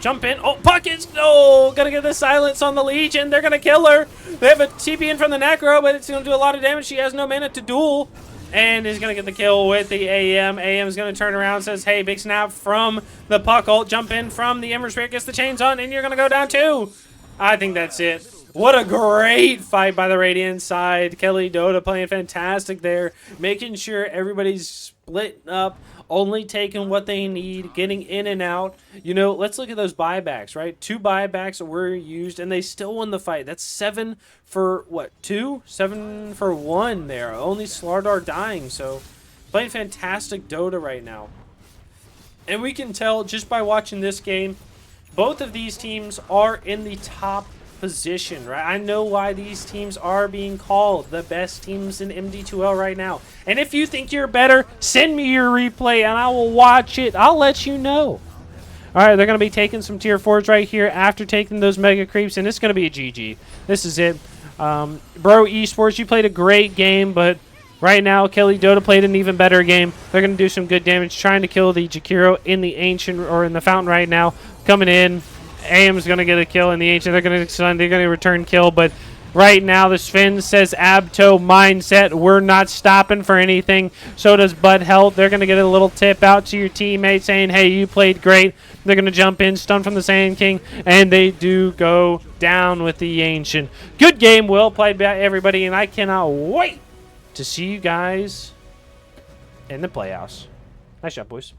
Jump in. Oh, Puckets! No! Gonna get the silence on the Legion. They're gonna kill her. They have a TP in from the Necro, but it's gonna do a lot of damage. She has no mana to duel. And is going to get the kill with the AM. AM is going to turn around and says, hey, big snap from the Puck ult. Jump in from the Ember Spirit. Gets the chains on, and you're going to go down too. I think that's it. What a great fight by the Radiant side. Keli, Dota playing fantastic there. Making sure everybody's split up. Only taking what they need, getting in and out. You know, let's look at those buybacks, right? 2 buybacks were used, and they still won the fight. That's 7 for, what, 2? 7 for 1 there. Only Slardar dying, so playing fantastic Dota right now. And we can tell just by watching this game, both of these teams are in the top position, right? I know why these teams are being called the best teams in MD2L right now. And if you think you're better, send me your replay and I will watch it. I'll let you know. All right, they're going to be taking some tier 4s right here after taking those mega creeps, and it's going to be a GG. This is it. Bro, Esports, you played a great game, but right now, Keli Dota played an even better game. They're going to do some good damage, trying to kill the Jakiro in the Ancient, or in the Fountain right now. Coming in, AM's going to get a kill in the Ancient. They're going to return kill, but right now the Sven says Abto mindset. We're not stopping for anything. So does Bud Health. They're going to get a little tip out to your teammate saying, hey, you played great. They're going to jump in, stun from the Sand King, and they do go down with the Ancient. Good game, well played by everybody, and I cannot wait to see you guys in the playoffs. Nice job, boys.